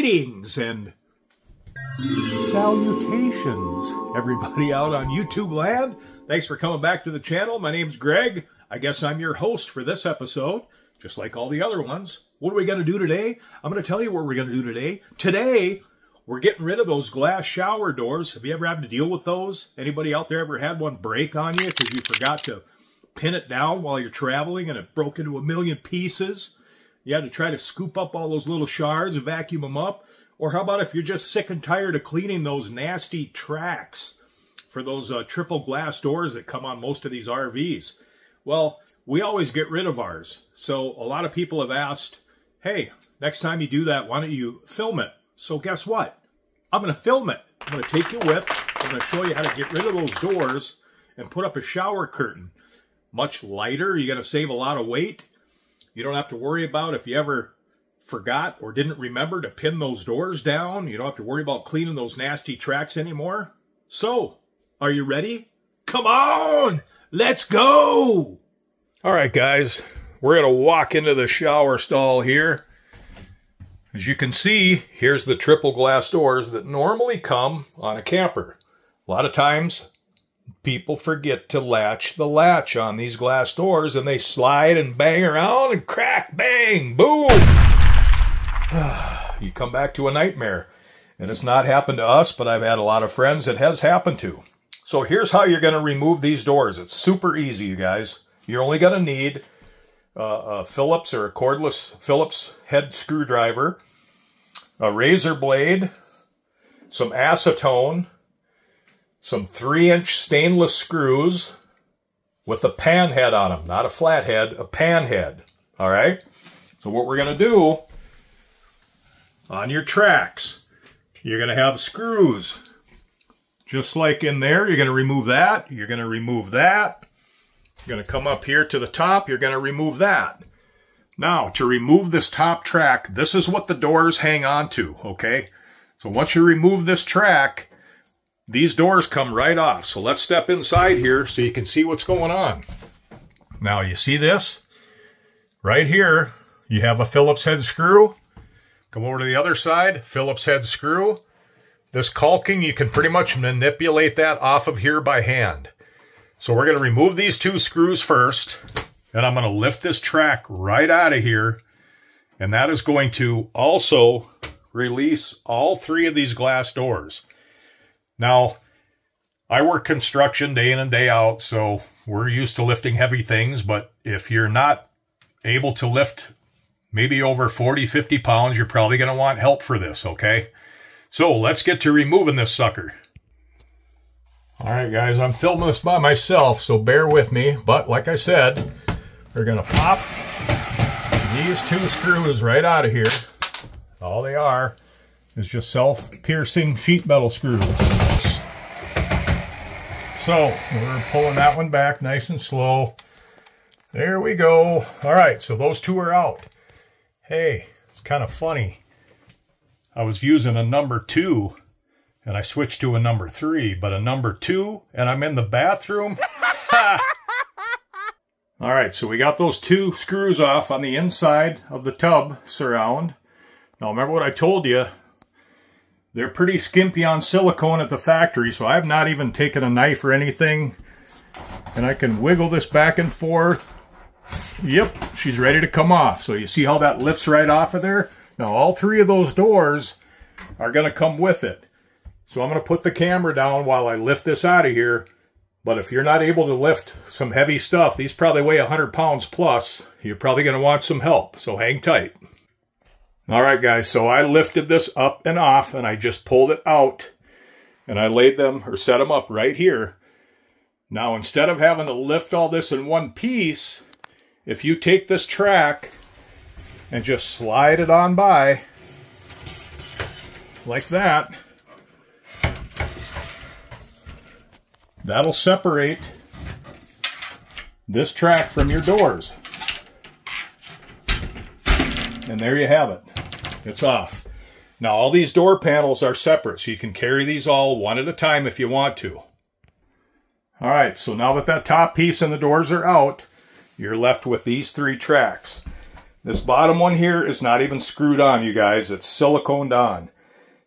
Greetings and salutations, everybody out on YouTube land. Thanks for coming back to the channel. My name's Greg. I guess I'm your host for this episode, just like all the other ones. What are we going to do today? I'm going to tell you what we're going to do today. Today, we're getting rid of those glass shower doors. Have you ever had to deal with those? Anybody out there ever had one break on you because you forgot to pin it down while you're traveling and it broke into a million pieces? You had to try to scoop up all those little shards and vacuum them up. Or how about if you're just sick and tired of cleaning those nasty tracks for those triple glass doors that come on most of these RVs? Well, we always get rid of ours. So a lot of people have asked, hey, next time you do that, why don't you film it? So guess what? I'm going to film it. I'm going to take you with. I'm going to show you how to get rid of those doors and put up a shower curtain. Much lighter. You're going to save a lot of weight. You don't have to worry about if you ever forgot or didn't remember to pin those doors down. You don't have to worry about cleaning those nasty tracks anymore. So, are you ready? Come on! Let's go! All right, guys. We're going to walk into the shower stall here. As you can see, here's the triple glass doors that normally come on a camper. A lot of times, people forget to latch the latch on these glass doors, and they slide and bang around and crack, bang, boom. You come back to a nightmare. And it's not happened to us, but I've had a lot of friends it has happened to. So here's how you're going to remove these doors. It's super easy, you guys. You're only going to need a Phillips or a cordless Phillips head screwdriver, a razor blade, some acetone, some 3-inch stainless screws with a pan head on them. Not a flat head, a pan head. All right? So what we're going to do, on your tracks, you're going to have screws. Just like in there, you're going to remove that. You're going to remove that. You're going to come up here to the top. You're going to remove that. Now, to remove this top track, this is what the doors hang on to, okay? So once you remove this track, these doors come right off. So let's step inside here so you can see what's going on. Now, you see this? Right here, you have a Phillips head screw. Come over to the other side, Phillips head screw. This caulking, you can pretty much manipulate that off of here by hand. So we're going to remove these two screws first, and I'm going to lift this track right out of here, and that is going to also release all three of these glass doors. Now, I work construction day in and day out, so we're used to lifting heavy things, but if you're not able to lift maybe over 40, 50 pounds, you're probably going to want help for this, okay? So let's get to removing this sucker. All right, guys, I'm filming this by myself, so bear with me. But like I said, we're going to pop these two screws right out of here. All they are is just self-piercing sheet metal screws. So we're pulling that one back nice and slow. There we go. All right, so those two are out. Hey, it's kind of funny. I was using a number 2, and I switched to a number 3, but a number 2, and I'm in the bathroom? All right, so we got those two screws off on the inside of the tub surround. Now, remember what I told you. They're pretty skimpy on silicone at the factory, so I've not even taken a knife or anything. And I can wiggle this back and forth. Yep, she's ready to come off. So you see how that lifts right off of there? Now all three of those doors are going to come with it. So I'm going to put the camera down while I lift this out of here. But if you're not able to lift some heavy stuff, these probably weigh 100 pounds plus, you're probably going to want some help. So hang tight. All right, guys, so I lifted this up and off, and I just pulled it out. And I laid them, or set them up right here. Now, instead of having to lift all this in one piece, if you take this track and just slide it on by, like that, that'll separate this track from your doors. And there you have it. It's off. Now, all these door panels are separate, so you can carry these all one at a time if you want to. All right, so now that that top piece and the doors are out, you're left with these three tracks. This bottom one here is not even screwed on, you guys. It's siliconed on.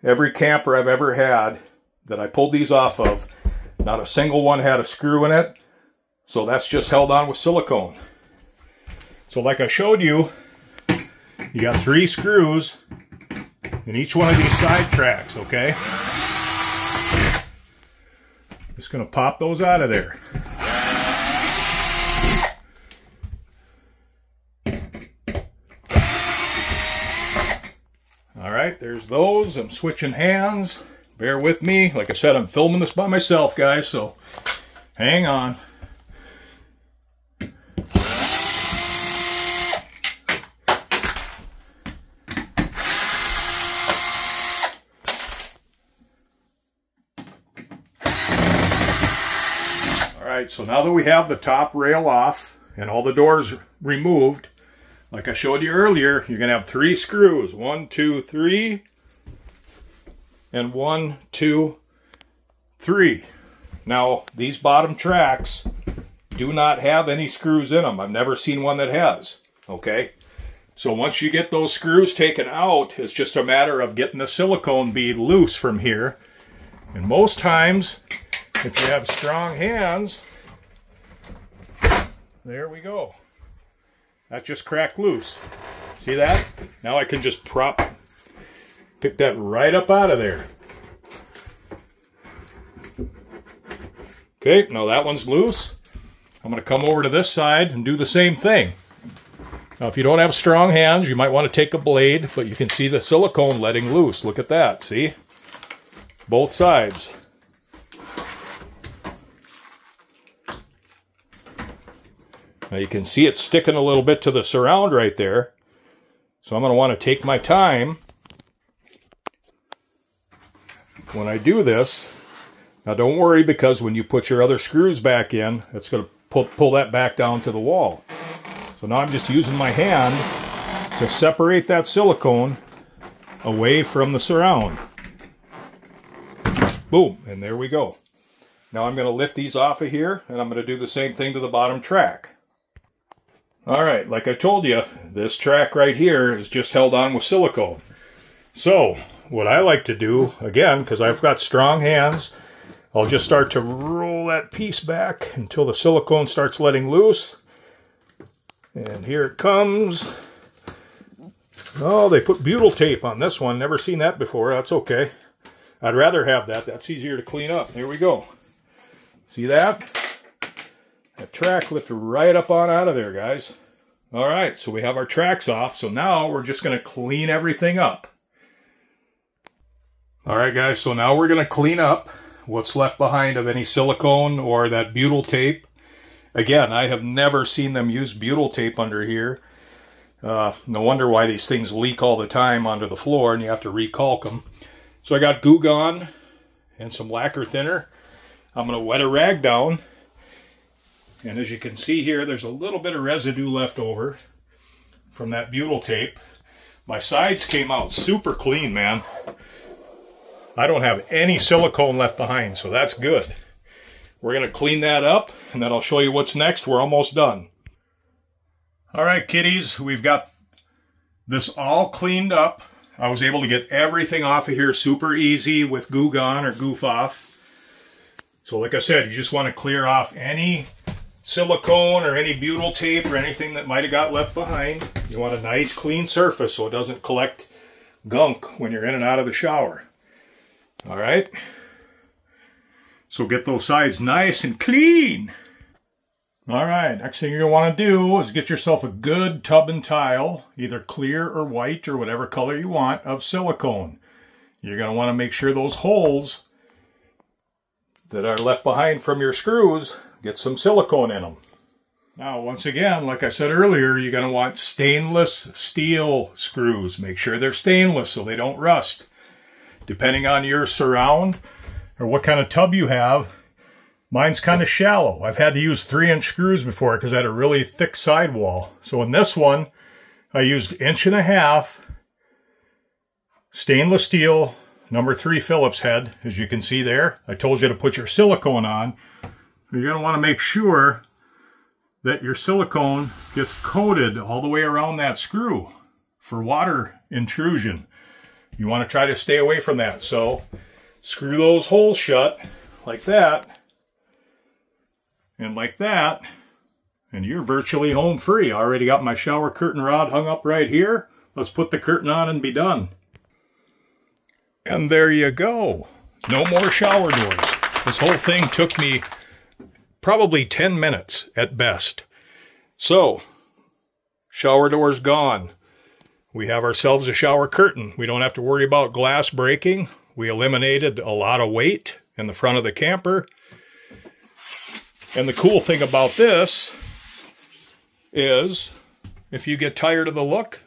Every camper I've ever had that I pulled these off of, not a single one had a screw in it. So that's just held on with silicone. So like I showed you, you got 3 screws in each one of these side tracks, okay? Just going to pop those out of there. All right, there's those. I'm switching hands. Bear with me. Like I said, I'm filming this by myself, guys, so hang on. Alright, so now that we have the top rail off and all the doors removed, like I showed you earlier, you're going to have 3 screws. 1, 2, 3. And 1, 2, 3. Now, these bottom tracks do not have any screws in them. I've never seen one that has. Okay? So once you get those screws taken out, it's just a matter of getting the silicone bead loose from here. And most times, if you have strong hands, there we go. That just cracked loose. See that? Now I can just pick that right up out of there. Okay, now that one's loose. I'm going to come over to this side and do the same thing. Now if you don't have strong hands, you might want to take a blade, but you can see the silicone letting loose. Look at that, see? Both sides. Now you can see it sticking a little bit to the surround right there. So I'm going to want to take my time when I do this. Now don't worry, because when you put your other screws back in, it's going to pull that back down to the wall. So now I'm just using my hand to separate that silicone away from the surround. Boom, and there we go. Now I'm going to lift these off of here, and I'm going to do the same thing to the bottom track. Alright, like I told you, this track right here is just held on with silicone. So, what I like to do, again, because I've got strong hands, I'll just start to roll that piece back until the silicone starts letting loose. And here it comes. Oh, they put butyl tape on this one. Never seen that before. That's okay. I'd rather have that. That's easier to clean up. Here we go. See that? That track lifted right up on out of there, guys. All right, so we have our tracks off. So now we're just going to clean everything up. All right, guys, so now we're going to clean up what's left behind of any silicone or that butyl tape. Again, I have never seen them use butyl tape under here. No wonder why these things leak all the time onto the floor and you have to recalc them. So I got Goo Gone and some lacquer thinner. I'm going to wet a rag down. And as you can see here, there's a little bit of residue left over from that butyl tape. My sides came out super clean, man. I don't have any silicone left behind, so that's good. We're going to clean that up, and then I'll show you what's next. We're almost done. All right, kiddies, we've got this all cleaned up. I was able to get everything off of here super easy with Goo Gone or Goof Off. So like I said, you just want to clear off any silicone or any butyl tape or anything that might have got left behind. You want a nice clean surface so it doesn't collect gunk when you're in and out of the shower. All right, so get those sides nice and clean. All right, next thing you're going to want to do is get yourself a good tub and tile, either clear or white or whatever color you want, of silicone. You're going to want to make sure those holes that are left behind from your screws get some silicone in them. Now, once again, like I said earlier, you're going to want stainless steel screws. Make sure they're stainless so they don't rust. Depending on your surround or what kind of tub you have, mine's kind of shallow. I've had to use 3-inch screws before because I had a really thick sidewall. So in this one, I used 1.5 inch stainless steel number 3 Phillips head, as you can see there. I told you to put your silicone on. You're going to want to make sure that your silicone gets coated all the way around that screw for water intrusion. You want to try to stay away from that. So screw those holes shut like that and like that, and you're virtually home free. I already got my shower curtain rod hung up right here. Let's put the curtain on and be done. And there you go. No more shower doors. This whole thing took me probably 10 minutes at best. So, shower doors gone. We have ourselves a shower curtain. We don't have to worry about glass breaking. We eliminated a lot of weight in the front of the camper. And the cool thing about this is, if you get tired of the look,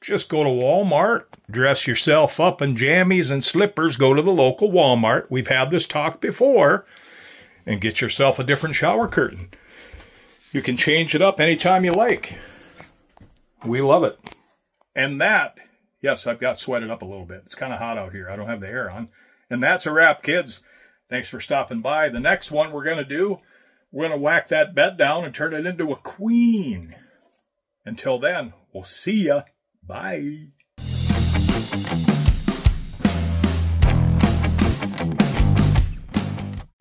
just go to Walmart, dress yourself up in jammies and slippers, go to the local Walmart. We've had this talk before, and get yourself a different shower curtain. You can change it up anytime you like. We love it. And that, yes, I've got sweated up a little bit. It's kind of hot out here. I don't have the air on. And that's a wrap, kids. Thanks for stopping by. The next one we're going to do, we're going to whack that bed down and turn it into a queen. Until then, we'll see ya. Bye.